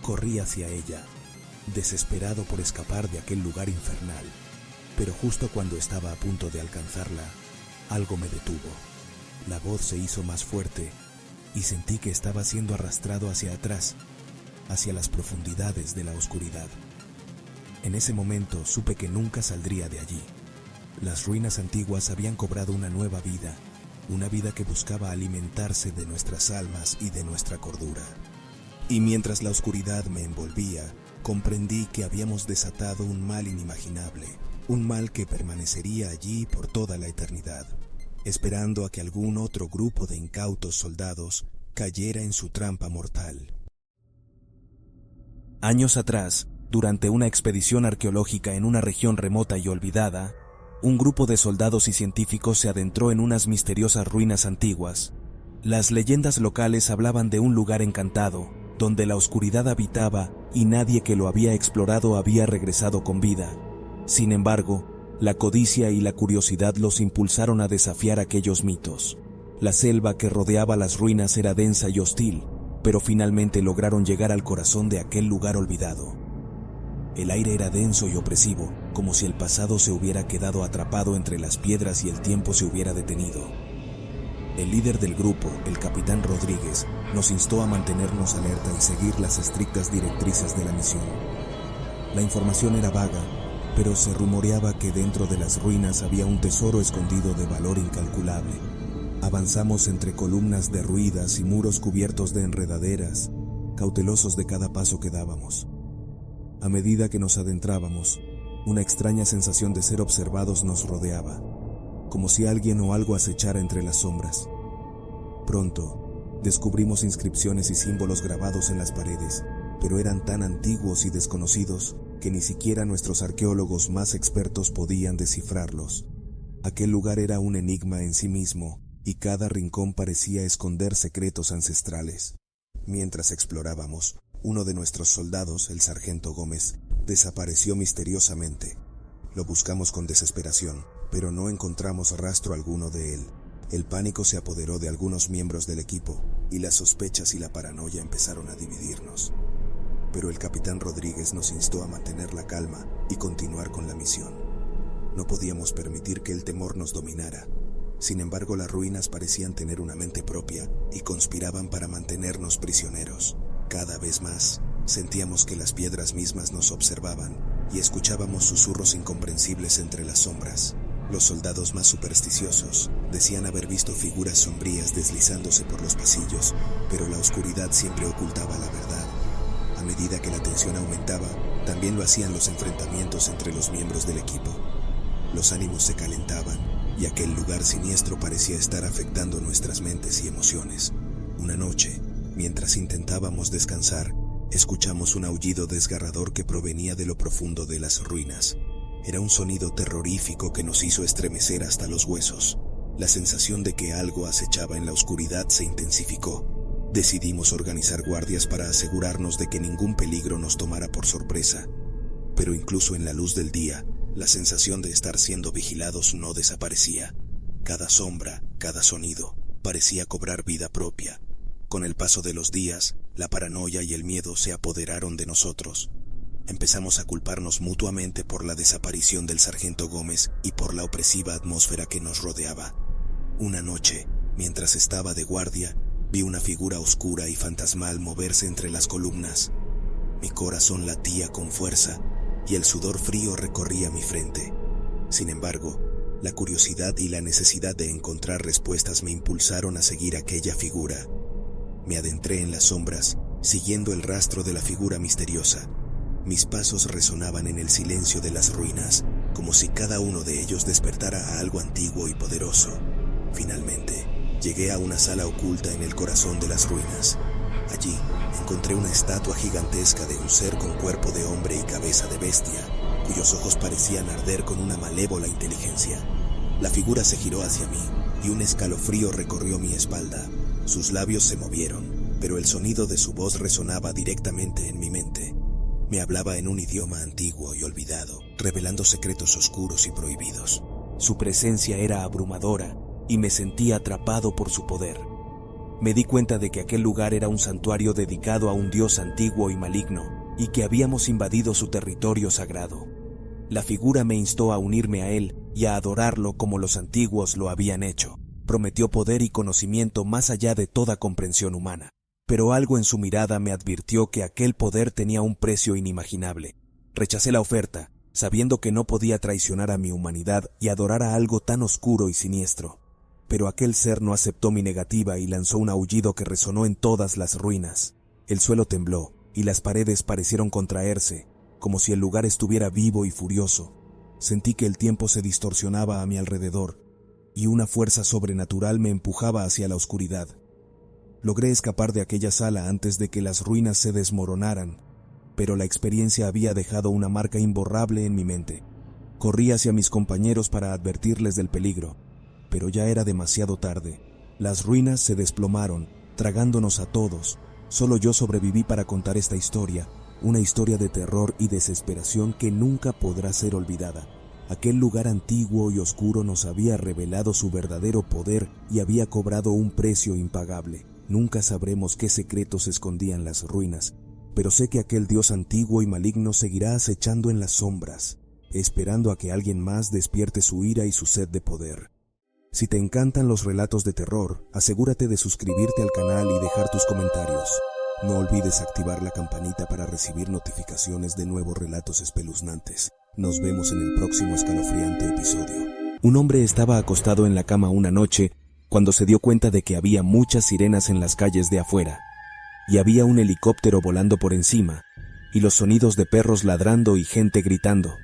Corrí hacia ella, desesperado por escapar de aquel lugar infernal. Pero justo cuando estaba a punto de alcanzarla, algo me detuvo. La voz se hizo más fuerte y sentí que estaba siendo arrastrado hacia atrás, hacia las profundidades de la oscuridad. En ese momento supe que nunca saldría de allí. Las ruinas antiguas habían cobrado una nueva vida, una vida que buscaba alimentarse de nuestras almas y de nuestra cordura. Y mientras la oscuridad me envolvía, comprendí que habíamos desatado un mal inimaginable, un mal que permanecería allí por toda la eternidad, esperando a que algún otro grupo de incautos soldados cayera en su trampa mortal. Años atrás, durante una expedición arqueológica en una región remota y olvidada, un grupo de soldados y científicos se adentró en unas misteriosas ruinas antiguas. Las leyendas locales hablaban de un lugar encantado, donde la oscuridad habitaba y nadie que lo había explorado había regresado con vida. Sin embargo, la codicia y la curiosidad los impulsaron a desafiar aquellos mitos. La selva que rodeaba las ruinas era densa y hostil, pero finalmente lograron llegar al corazón de aquel lugar olvidado. El aire era denso y opresivo, como si el pasado se hubiera quedado atrapado entre las piedras y el tiempo se hubiera detenido. El líder del grupo, el capitán Rodríguez, nos instó a mantenernos alerta y seguir las estrictas directrices de la misión. La información era vaga, pero se rumoreaba que dentro de las ruinas había un tesoro escondido de valor incalculable. Avanzamos entre columnas derruidas y muros cubiertos de enredaderas, cautelosos de cada paso que dábamos. A medida que nos adentrábamos, una extraña sensación de ser observados nos rodeaba, como si alguien o algo acechara entre las sombras. Pronto, descubrimos inscripciones y símbolos grabados en las paredes, pero eran tan antiguos y desconocidos que ni siquiera nuestros arqueólogos más expertos podían descifrarlos. Aquel lugar era un enigma en sí mismo, y cada rincón parecía esconder secretos ancestrales. Mientras explorábamos, uno de nuestros soldados, el sargento Gómez, desapareció misteriosamente. Lo buscamos con desesperación, pero no encontramos rastro alguno de él. El pánico se apoderó de algunos miembros del equipo, y las sospechas y la paranoia empezaron a dividirnos. Pero el capitán Rodríguez nos instó a mantener la calma y continuar con la misión. No podíamos permitir que el temor nos dominara. Sin embargo, las ruinas parecían tener una mente propia y conspiraban para mantenernos prisioneros. Cada vez más, sentíamos que las piedras mismas nos observaban y escuchábamos susurros incomprensibles entre las sombras. Los soldados más supersticiosos decían haber visto figuras sombrías deslizándose por los pasillos, pero la oscuridad siempre ocultaba la verdad. A medida que la tensión aumentaba, también lo hacían los enfrentamientos entre los miembros del equipo. Los ánimos se calentaban y aquel lugar siniestro parecía estar afectando nuestras mentes y emociones. Una noche, mientras intentábamos descansar, escuchamos un aullido desgarrador que provenía de lo profundo de las ruinas. Era un sonido terrorífico que nos hizo estremecer hasta los huesos. La sensación de que algo acechaba en la oscuridad se intensificó. Decidimos organizar guardias para asegurarnos de que ningún peligro nos tomara por sorpresa. Pero incluso en la luz del día, la sensación de estar siendo vigilados no desaparecía. Cada sombra, cada sonido, parecía cobrar vida propia. Con el paso de los días, la paranoia y el miedo se apoderaron de nosotros. Empezamos a culparnos mutuamente por la desaparición del sargento Gómez y por la opresiva atmósfera que nos rodeaba. Una noche, mientras estaba de guardia, vi una figura oscura y fantasmal moverse entre las columnas. Mi corazón latía con fuerza y el sudor frío recorría mi frente. Sin embargo, la curiosidad y la necesidad de encontrar respuestas me impulsaron a seguir aquella figura. Me adentré en las sombras, siguiendo el rastro de la figura misteriosa. Mis pasos resonaban en el silencio de las ruinas, como si cada uno de ellos despertara a algo antiguo y poderoso. Finalmente, llegué a una sala oculta en el corazón de las ruinas. Allí, encontré una estatua gigantesca de un ser con cuerpo de hombre y cabeza de bestia, cuyos ojos parecían arder con una malévola inteligencia. La figura se giró hacia mí, y un escalofrío recorrió mi espalda. Sus labios se movieron, pero el sonido de su voz resonaba directamente en mi mente. Me hablaba en un idioma antiguo y olvidado, revelando secretos oscuros y prohibidos. Su presencia era abrumadora, y me sentí atrapado por su poder. Me di cuenta de que aquel lugar era un santuario dedicado a un dios antiguo y maligno, y que habíamos invadido su territorio sagrado. La figura me instó a unirme a él y a adorarlo como los antiguos lo habían hecho. Prometió poder y conocimiento más allá de toda comprensión humana. Pero algo en su mirada me advirtió que aquel poder tenía un precio inimaginable. Rechacé la oferta, sabiendo que no podía traicionar a mi humanidad y adorar a algo tan oscuro y siniestro. Pero aquel ser no aceptó mi negativa y lanzó un aullido que resonó en todas las ruinas. El suelo tembló y las paredes parecieron contraerse, como si el lugar estuviera vivo y furioso. Sentí que el tiempo se distorsionaba a mi alrededor y una fuerza sobrenatural me empujaba hacia la oscuridad. Logré escapar de aquella sala antes de que las ruinas se desmoronaran, pero la experiencia había dejado una marca imborrable en mi mente. Corrí hacia mis compañeros para advertirles del peligro, pero ya era demasiado tarde. Las ruinas se desplomaron, tragándonos a todos. Solo yo sobreviví para contar esta historia, Una historia de terror y desesperación que nunca podrá ser olvidada. Aquel lugar antiguo y oscuro nos había revelado su verdadero poder y había cobrado un precio impagable. Nunca sabremos qué secretos escondían las ruinas, pero sé que aquel dios antiguo y maligno seguirá acechando en las sombras, esperando a que alguien más despierte su ira y su sed de poder. Si te encantan los relatos de terror, asegúrate de suscribirte al canal y dejar tus comentarios. No olvides activar la campanita para recibir notificaciones de nuevos relatos espeluznantes. Nos vemos en el próximo escalofriante episodio. Un hombre estaba acostado en la cama una noche cuando se dio cuenta de que había muchas sirenas en las calles de afuera, y había un helicóptero volando por encima, y los sonidos de perros ladrando y gente gritando.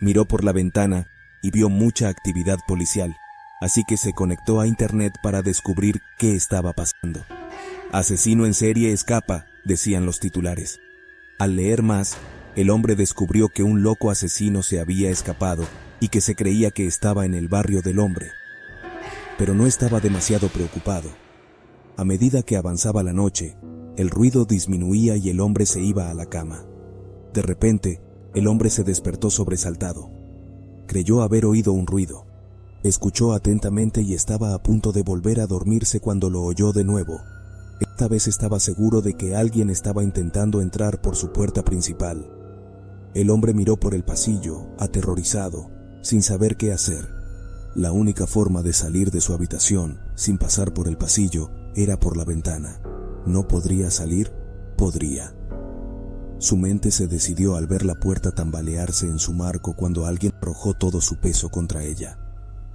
Miró por la ventana y vio mucha actividad policial, así que se conectó a internet para descubrir qué estaba pasando. Asesino en serie escapa, decían los titulares. Al leer más, el hombre descubrió que un loco asesino se había escapado y que se creía que estaba en el barrio del hombre. Pero no estaba demasiado preocupado. A medida que avanzaba la noche, el ruido disminuía y el hombre se iba a la cama. De repente, el hombre se despertó sobresaltado. Creyó haber oído un ruido. Escuchó atentamente y estaba a punto de volver a dormirse cuando lo oyó de nuevo. Esta vez estaba seguro de que alguien estaba intentando entrar por su puerta principal. El hombre miró por el pasillo, aterrorizado, sin saber qué hacer. La única forma de salir de su habitación, sin pasar por el pasillo, era por la ventana. ¿No podría salir? Podría. Su mente se decidió al ver la puerta tambalearse en su marco cuando alguien arrojó todo su peso contra ella.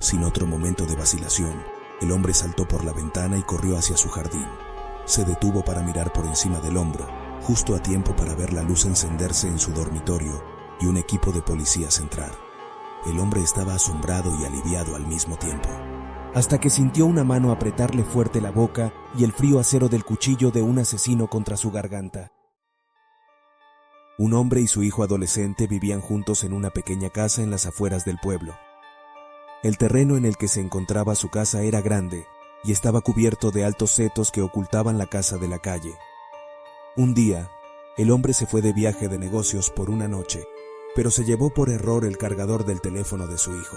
Sin otro momento de vacilación, el hombre saltó por la ventana y corrió hacia su jardín. Se detuvo para mirar por encima del hombro, justo a tiempo para ver la luz encenderse en su dormitorio y un equipo de policías entrar. El hombre estaba asombrado y aliviado al mismo tiempo, hasta que sintió una mano apretarle fuerte la boca y el frío acero del cuchillo de un asesino contra su garganta. Un hombre y su hijo adolescente vivían juntos en una pequeña casa en las afueras del pueblo. El terreno en el que se encontraba su casa era grande y estaba cubierto de altos setos que ocultaban la casa de la calle. Un día, el hombre se fue de viaje de negocios por una noche, pero se llevó por error el cargador del teléfono de su hijo.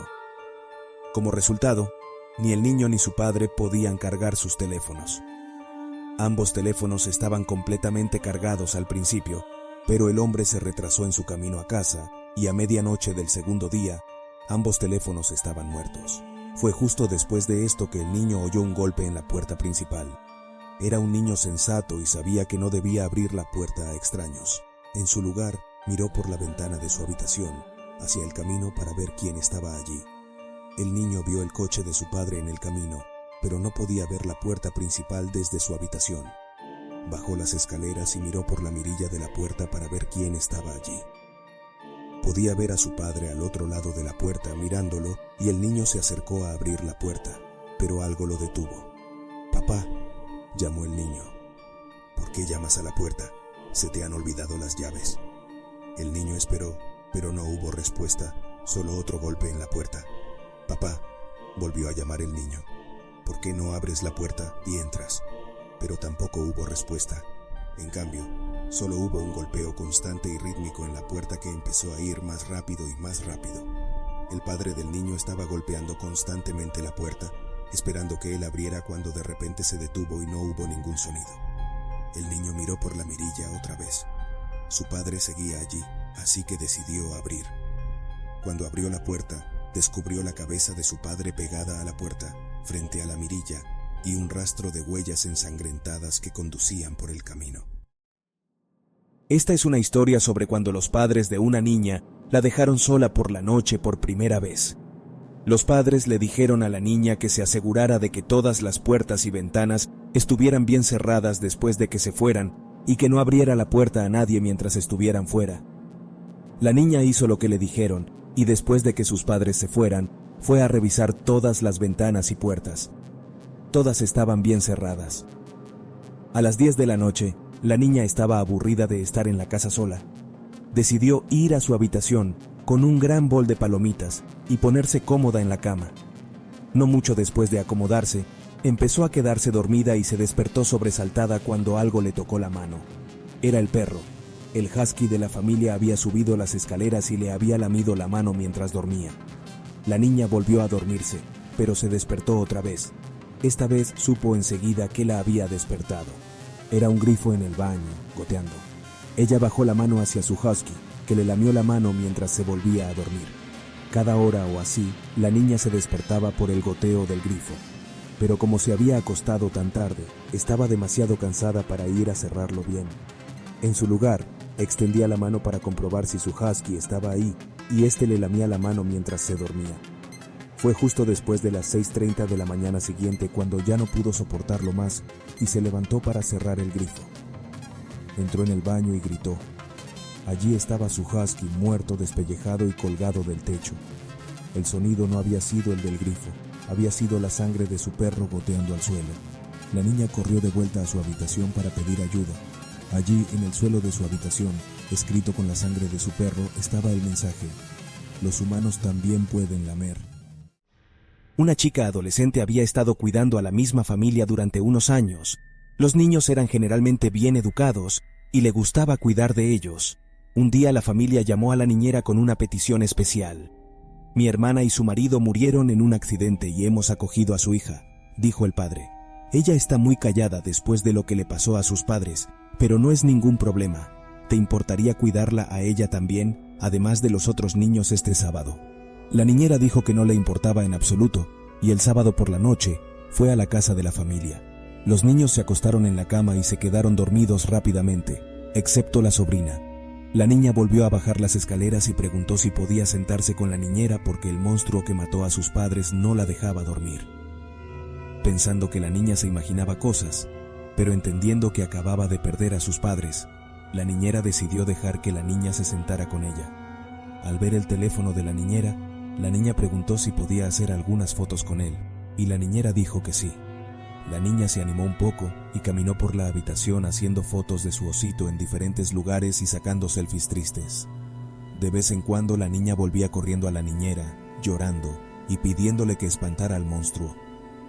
Como resultado, ni el niño ni su padre podían cargar sus teléfonos. Ambos teléfonos estaban completamente cargados al principio, pero el hombre se retrasó en su camino a casa y a medianoche del segundo día, ambos teléfonos estaban muertos. Fue justo después de esto que el niño oyó un golpe en la puerta principal. Era un niño sensato y sabía que no debía abrir la puerta a extraños. En su lugar, miró por la ventana de su habitación, hacia el camino para ver quién estaba allí. El niño vio el coche de su padre en el camino, pero no podía ver la puerta principal desde su habitación. Bajó las escaleras y miró por la mirilla de la puerta para ver quién estaba allí. Podía ver a su padre al otro lado de la puerta mirándolo y el niño se acercó a abrir la puerta, pero algo lo detuvo. «Papá», llamó el niño. «¿Por qué llamas a la puerta? ¿Se te han olvidado las llaves?» El niño esperó, pero no hubo respuesta, solo otro golpe en la puerta. «Papá», volvió a llamar el niño. «¿Por qué no abres la puerta y entras?» Pero tampoco hubo respuesta. En cambio, solo hubo un golpeo constante y rítmico en la puerta que empezó a ir más rápido y más rápido. El padre del niño estaba golpeando constantemente la puerta, esperando que él abriera cuando de repente se detuvo y no hubo ningún sonido. El niño miró por la mirilla otra vez. Su padre seguía allí, así que decidió abrir. Cuando abrió la puerta, descubrió la cabeza de su padre pegada a la puerta, frente a la mirilla, y un rastro de huellas ensangrentadas que conducían por el camino. Esta es una historia sobre cuando los padres de una niña la dejaron sola por la noche por primera vez. Los padres le dijeron a la niña que se asegurara de que todas las puertas y ventanas estuvieran bien cerradas después de que se fueran y que no abriera la puerta a nadie mientras estuvieran fuera. La niña hizo lo que le dijeron y después de que sus padres se fueran, fue a revisar todas las ventanas y puertas. Todas estaban bien cerradas. A las 10 de la noche, la niña estaba aburrida de estar en la casa sola. Decidió ir a su habitación con un gran bol de palomitas y ponerse cómoda en la cama. No mucho después de acomodarse, empezó a quedarse dormida y se despertó sobresaltada cuando algo le tocó la mano. Era el perro. El husky de la familia había subido las escaleras y le había lamido la mano mientras dormía. La niña volvió a dormirse, pero se despertó otra vez. Esta vez supo enseguida que la había despertado. Era un grifo en el baño, goteando. Ella bajó la mano hacia su husky, que le lamió la mano mientras se volvía a dormir. Cada hora o así, la niña se despertaba por el goteo del grifo. Pero como se había acostado tan tarde, estaba demasiado cansada para ir a cerrarlo bien. En su lugar, extendía la mano para comprobar si su husky estaba ahí, y este le lamía la mano mientras se dormía. Fue justo después de las 6:30 de la mañana siguiente cuando ya no pudo soportarlo más y se levantó para cerrar el grifo. Entró en el baño y gritó. Allí estaba su husky muerto, despellejado y colgado del techo. El sonido no había sido el del grifo, había sido la sangre de su perro goteando al suelo. La niña corrió de vuelta a su habitación para pedir ayuda. Allí, en el suelo de su habitación, escrito con la sangre de su perro, estaba el mensaje: los humanos también pueden lamer. Una chica adolescente había estado cuidando a la misma familia durante unos años. Los niños eran generalmente bien educados y le gustaba cuidar de ellos. Un día la familia llamó a la niñera con una petición especial. Mi hermana y su marido murieron en un accidente y hemos acogido a su hija, dijo el padre. Ella está muy callada después de lo que le pasó a sus padres, pero no es ningún problema. ¿Te importaría cuidarla a ella también, además de los otros niños este sábado? La niñera dijo que no le importaba en absoluto, y el sábado por la noche fue a la casa de la familia. Los niños se acostaron en la cama y se quedaron dormidos rápidamente, excepto la sobrina. La niña volvió a bajar las escaleras y preguntó si podía sentarse con la niñera porque el monstruo que mató a sus padres no la dejaba dormir. Pensando que la niña se imaginaba cosas, pero entendiendo que acababa de perder a sus padres, la niñera decidió dejar que la niña se sentara con ella. Al ver el teléfono de la niña preguntó si podía hacer algunas fotos con él, y la niñera dijo que sí. La niña se animó un poco y caminó por la habitación haciendo fotos de su osito en diferentes lugares y sacando selfies tristes. De vez en cuando la niña volvía corriendo a la niñera, llorando y pidiéndole que espantara al monstruo.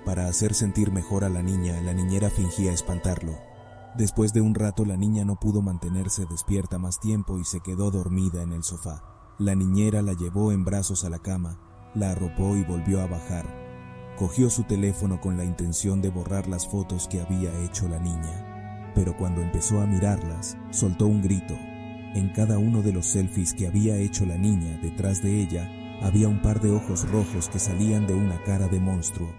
Para hacer sentir mejor a la niñera fingía espantarlo. Después de un rato la niña no pudo mantenerse despierta más tiempo y se quedó dormida en el sofá. La niñera la llevó en brazos a la cama, la arropó y volvió a bajar. Cogió su teléfono con la intención de borrar las fotos que había hecho la niña, pero cuando empezó a mirarlas, soltó un grito. En cada uno de los selfies que había hecho la niña, detrás de ella, había un par de ojos rojos que salían de una cara de monstruo.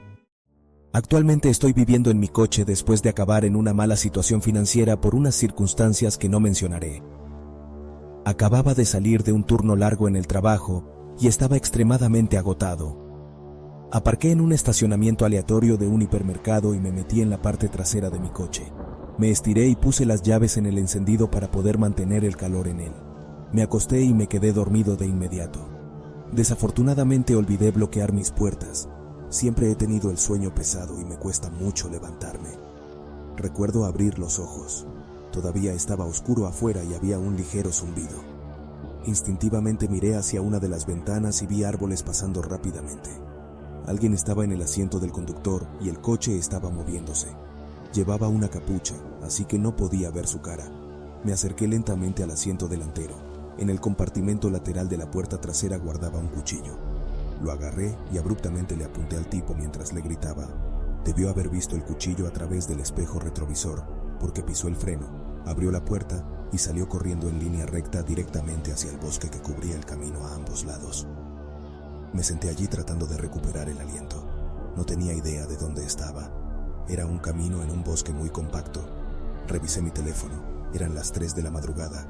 Actualmente estoy viviendo en mi coche después de acabar en una mala situación financiera por unas circunstancias que no mencionaré. Acababa de salir de un turno largo en el trabajo y estaba extremadamente agotado. Aparqué en un estacionamiento aleatorio de un hipermercado y me metí en la parte trasera de mi coche. Me estiré y puse las llaves en el encendido para poder mantener el calor en él. Me acosté y me quedé dormido de inmediato. Desafortunadamente olvidé bloquear mis puertas. Siempre he tenido el sueño pesado y me cuesta mucho levantarme. Recuerdo abrir los ojos. Todavía estaba oscuro afuera y había un ligero zumbido. Instintivamente miré hacia una de las ventanas y vi árboles pasando rápidamente. Alguien estaba en el asiento del conductor y el coche estaba moviéndose. Llevaba una capucha, así que no podía ver su cara. Me acerqué lentamente al asiento delantero. En el compartimento lateral de la puerta trasera guardaba un cuchillo. Lo agarré y abruptamente le apunté al tipo mientras le gritaba. Debió haber visto el cuchillo a través del espejo retrovisor, porque pisó el freno, abrió la puerta y salió corriendo en línea recta directamente hacia el bosque que cubría el camino a ambos lados. Me senté allí tratando de recuperar el aliento. No tenía idea de dónde estaba. Era un camino en un bosque muy compacto. Revisé mi teléfono. Eran las 3 de la madrugada.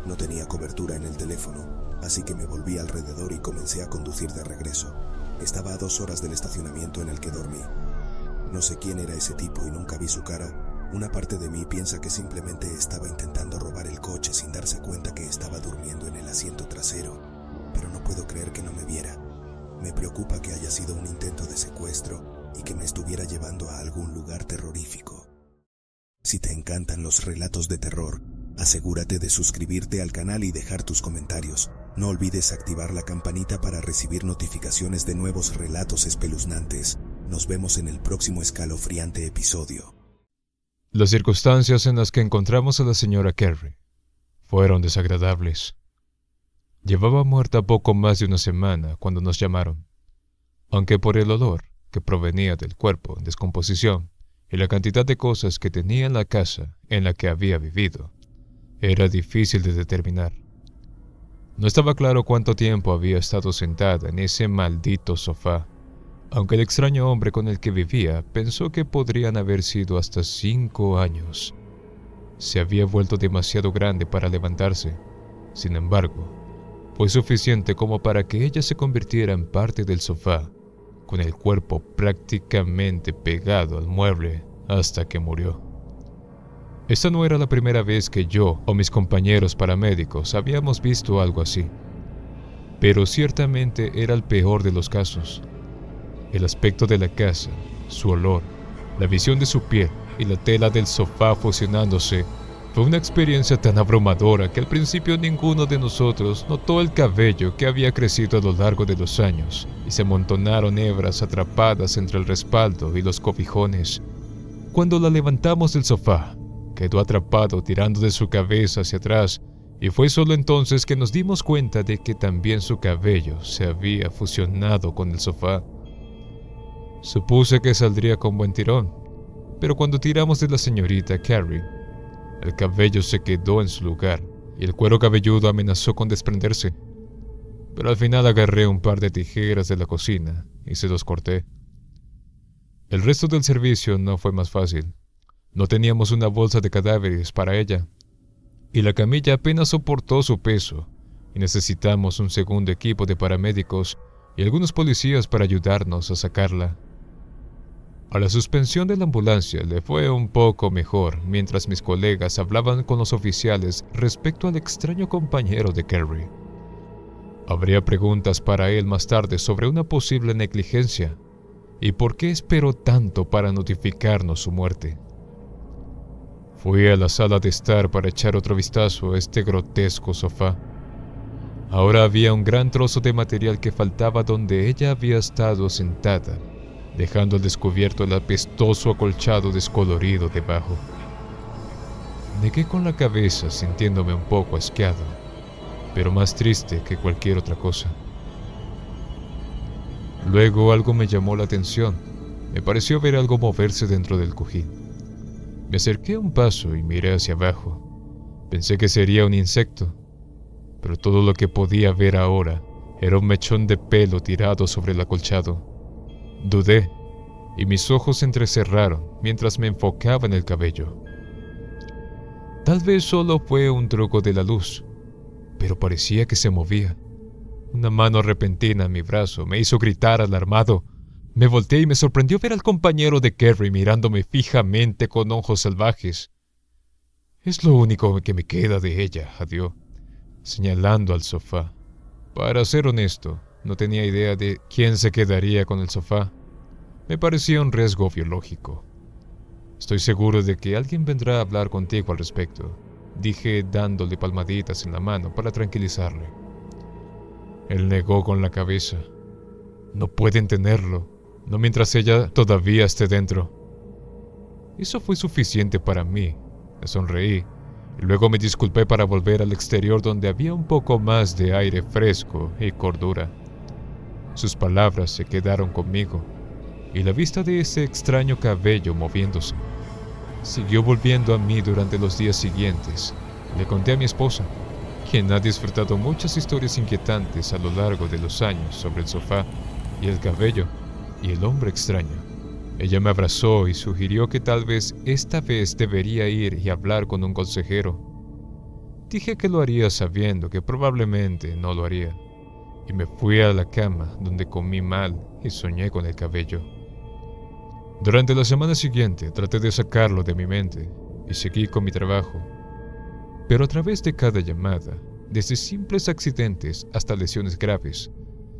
No tenía cobertura en el teléfono, así que me volví alrededor y comencé a conducir de regreso. Estaba a 2 horas del estacionamiento en el que dormí. No sé quién era ese tipo y nunca vi su cara. Una parte de mí piensa que simplemente estaba intentando robar el coche sin darse cuenta que estaba durmiendo en el asiento trasero, pero no puedo creer que no me viera. Me preocupa que haya sido un intento de secuestro y que me estuviera llevando a algún lugar terrorífico. Si te encantan los relatos de terror, asegúrate de suscribirte al canal y dejar tus comentarios. No olvides activar la campanita para recibir notificaciones de nuevos relatos espeluznantes. Nos vemos en el próximo escalofriante episodio. Las circunstancias en las que encontramos a la señora Carey fueron desagradables. Llevaba muerta poco más de una semana cuando nos llamaron, aunque por el olor que provenía del cuerpo en descomposición y la cantidad de cosas que tenía en la casa en la que había vivido, era difícil de determinar. No estaba claro cuánto tiempo había estado sentada en ese maldito sofá, aunque el extraño hombre con el que vivía pensó que podrían haber sido hasta 5 años. Se había vuelto demasiado grande para levantarse. Sin embargo, fue suficiente como para que ella se convirtiera en parte del sofá, con el cuerpo prácticamente pegado al mueble hasta que murió. Esta no era la primera vez que yo o mis compañeros paramédicos habíamos visto algo así, pero ciertamente era el peor de los casos. El aspecto de la casa, su olor, la visión de su piel y la tela del sofá fusionándose fue una experiencia tan abrumadora que al principio ninguno de nosotros notó el cabello que había crecido a lo largo de los años y se amontonaron hebras atrapadas entre el respaldo y los cobijones. Cuando la levantamos del sofá, quedó atrapado tirando de su cabeza hacia atrás y fue solo entonces que nos dimos cuenta de que también su cabello se había fusionado con el sofá. Supuse que saldría con buen tirón, pero cuando tiramos de la señorita Carrie, el cabello se quedó en su lugar y el cuero cabelludo amenazó con desprenderse. Pero al final agarré un par de tijeras de la cocina y se los corté. El resto del servicio no fue más fácil. No teníamos una bolsa de cadáveres para ella, y la camilla apenas soportó su peso, y necesitamos un segundo equipo de paramédicos y algunos policías para ayudarnos a sacarla. A la suspensión de la ambulancia le fue un poco mejor mientras mis colegas hablaban con los oficiales respecto al extraño compañero de Carrie. Habría preguntas para él más tarde sobre una posible negligencia y por qué esperó tanto para notificarnos su muerte. Fui a la sala de estar para echar otro vistazo a este grotesco sofá. Ahora había un gran trozo de material que faltaba donde ella había estado sentada, dejando al descubierto el apestoso acolchado descolorido debajo. Negué con la cabeza, sintiéndome un poco asqueado, pero más triste que cualquier otra cosa. Luego algo me llamó la atención. Me pareció ver algo moverse dentro del cojín. Me acerqué un paso y miré hacia abajo. Pensé que sería un insecto, pero todo lo que podía ver ahora era un mechón de pelo tirado sobre el acolchado. Dudé, y mis ojos se entrecerraron mientras me enfocaba en el cabello. Tal vez solo fue un truco de la luz, pero parecía que se movía. Una mano repentina en mi brazo me hizo gritar alarmado. Me volteé y me sorprendió ver al compañero de Carrie mirándome fijamente con ojos salvajes. «Es lo único que me queda de ella», adió, señalando al sofá. Para ser honesto, no tenía idea de quién se quedaría con el sofá. Me parecía un riesgo biológico. «Estoy seguro de que alguien vendrá a hablar contigo al respecto», dije dándole palmaditas en la mano para tranquilizarle. Él negó con la cabeza. «No pueden tenerlo. No mientras ella todavía esté dentro». Eso fue suficiente para mí. Me sonreí y luego me disculpé para volver al exterior donde había un poco más de aire fresco y cordura. Sus palabras se quedaron conmigo y la vista de ese extraño cabello moviéndose siguió volviendo a mí durante los días siguientes. Le conté a mi esposa, quien ha disfrutado muchas historias inquietantes a lo largo de los años sobre el sofá y el cabello y el hombre extraño. Ella me abrazó y sugirió que tal vez esta vez debería ir y hablar con un consejero. Dije que lo haría sabiendo que probablemente no lo haría, y me fui a la cama donde comí mal y soñé con el cabello. Durante la semana siguiente traté de sacarlo de mi mente y seguí con mi trabajo, pero a través de cada llamada, desde simples accidentes hasta lesiones graves,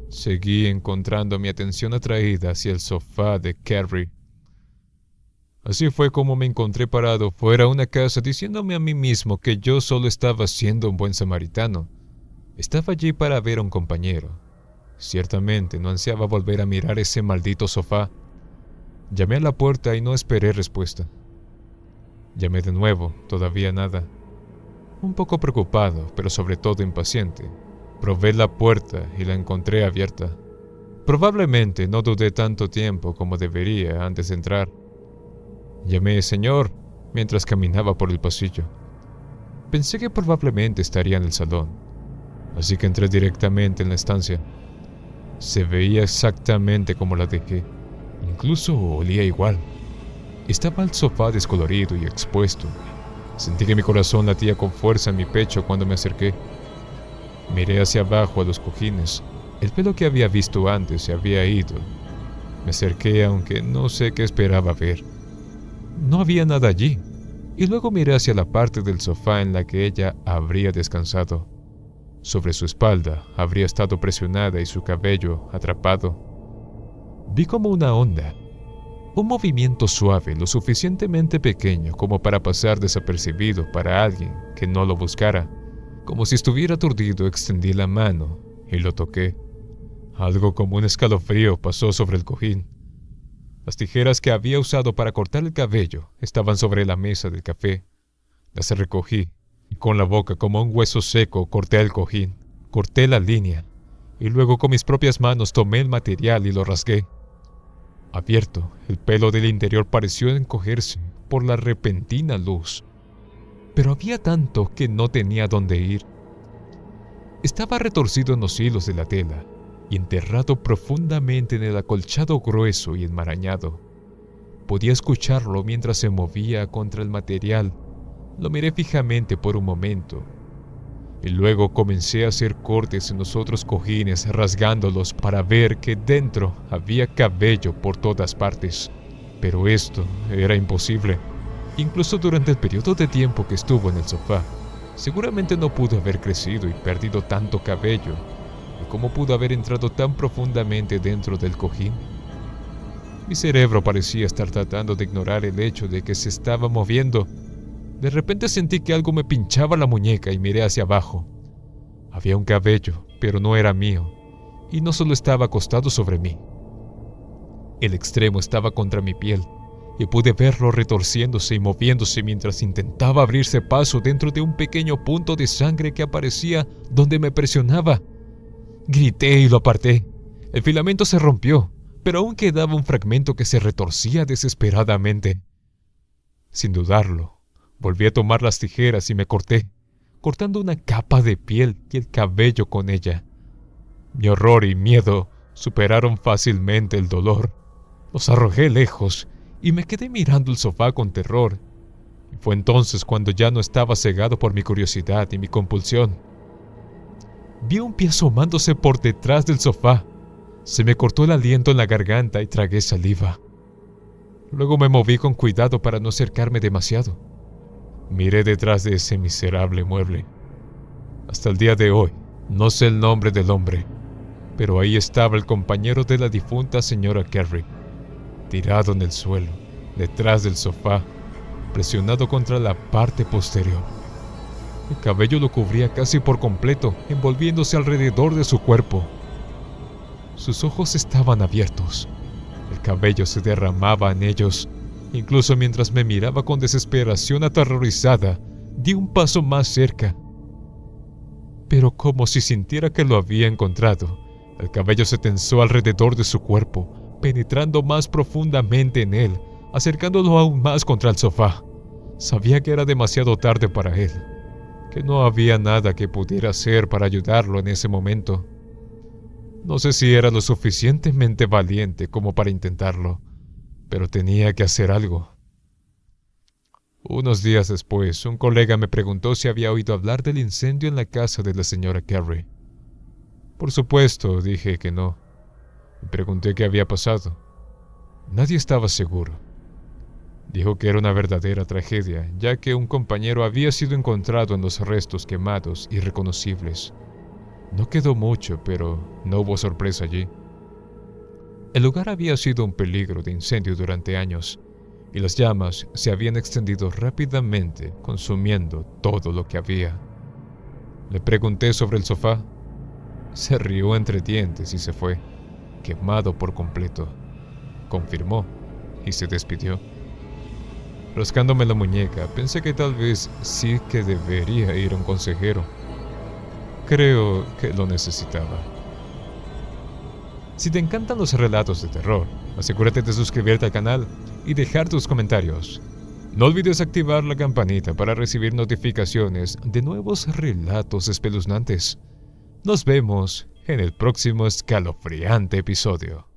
seguí encontrando mi atención atraída hacia el sofá de Carrie. Así fue como me encontré parado fuera de una casa diciéndome a mí mismo que yo solo estaba siendo un buen samaritano. Estaba allí para ver a un compañero. Ciertamente no ansiaba volver a mirar ese maldito sofá. Llamé a la puerta y no esperé respuesta. Llamé de nuevo, todavía nada. Un poco preocupado, pero sobre todo impaciente, probé la puerta y la encontré abierta. Probablemente no dudé tanto tiempo como debería antes de entrar. Llamé «señor» mientras caminaba por el pasillo. Pensé que probablemente estaría en el salón, así que entré directamente en la estancia. Se veía exactamente como la dejé, incluso olía igual. Estaba el sofá descolorido y expuesto. Sentí que mi corazón latía con fuerza en mi pecho cuando me acerqué. Miré hacia abajo a los cojines. El pelo que había visto antes se había ido. Me acerqué aunque no sé qué esperaba ver. No había nada allí, y luego miré hacia la parte del sofá en la que ella habría descansado. Sobre su espalda habría estado presionada y su cabello atrapado. Vi como una onda, un movimiento suave lo suficientemente pequeño como para pasar desapercibido para alguien que no lo buscara. Como si estuviera aturdido, extendí la mano y lo toqué. Algo como un escalofrío pasó sobre el cojín. Las tijeras que había usado para cortar el cabello estaban sobre la mesa del café. Las recogí y con la boca como un hueso seco corté el cojín, corté la línea y luego con mis propias manos tomé el material y lo rasgué. Abierto, el pelo del interior pareció encogerse por la repentina luz, pero había tanto que no tenía dónde ir. Estaba retorcido en los hilos de la tela y enterrado profundamente en el acolchado grueso y enmarañado. Podía escucharlo mientras se movía contra el material. Lo miré fijamente por un momento y luego comencé a hacer cortes en los otros cojines, rasgándolos para ver que dentro había cabello por todas partes. Pero esto era imposible. Incluso durante el periodo de tiempo que estuvo en el sofá, seguramente no pudo haber crecido y perdido tanto cabello. ¿Y cómo pudo haber entrado tan profundamente dentro del cojín? Mi cerebro parecía estar tratando de ignorar el hecho de que se estaba moviendo. De repente sentí que algo me pinchaba la muñeca y miré hacia abajo. Había un cabello, pero no era mío, y no solo estaba acostado sobre mí. El extremo estaba contra mi piel, y pude verlo retorciéndose y moviéndose mientras intentaba abrirse paso dentro de un pequeño punto de sangre que aparecía donde me presionaba. Grité y lo aparté. El filamento se rompió, pero aún quedaba un fragmento que se retorcía desesperadamente. Sin dudarlo, volví a tomar las tijeras y me corté, cortando una capa de piel y el cabello con ella. Mi horror y miedo superaron fácilmente el dolor. Los arrojé lejos y me quedé mirando el sofá con terror. Y fue entonces cuando ya no estaba cegado por mi curiosidad y mi compulsión. Vi un pie asomándose por detrás del sofá. Se me cortó el aliento en la garganta y tragué saliva. Luego me moví con cuidado para no acercarme demasiado. Miré detrás de ese miserable mueble. Hasta el día de hoy, no sé el nombre del hombre, pero ahí estaba el compañero de la difunta señora Carey, tirado en el suelo, detrás del sofá, presionado contra la parte posterior. El cabello lo cubría casi por completo, envolviéndose alrededor de su cuerpo. Sus ojos estaban abiertos. El cabello se derramaba en ellos. Incluso mientras me miraba con desesperación aterrorizada, di un paso más cerca. Pero como si sintiera que lo había encontrado, el cabello se tensó alrededor de su cuerpo, penetrando más profundamente en él, acercándolo aún más contra el sofá. Sabía que era demasiado tarde para él, que no había nada que pudiera hacer para ayudarlo en ese momento. No sé si era lo suficientemente valiente como para intentarlo, pero tenía que hacer algo. Unos días después, un colega me preguntó si había oído hablar del incendio en la casa de la señora Carey. Por supuesto, dije que no. Me pregunté qué había pasado. Nadie estaba seguro. Dijo que era una verdadera tragedia, ya que un compañero había sido encontrado en los restos quemados irreconocibles. No quedó mucho, pero no hubo sorpresa allí. El lugar había sido un peligro de incendio durante años, y las llamas se habían extendido rápidamente, consumiendo todo lo que había. Le pregunté sobre el sofá. Se rió entre dientes y se fue, quemado por completo. Confirmó y se despidió. Rascándome la muñeca, pensé que tal vez sí que debería ir a un consejero. Creo que lo necesitaba. Si te encantan los relatos de terror, asegúrate de suscribirte al canal y dejar tus comentarios. No olvides activar la campanita para recibir notificaciones de nuevos relatos espeluznantes. Nos vemos en el próximo escalofriante episodio.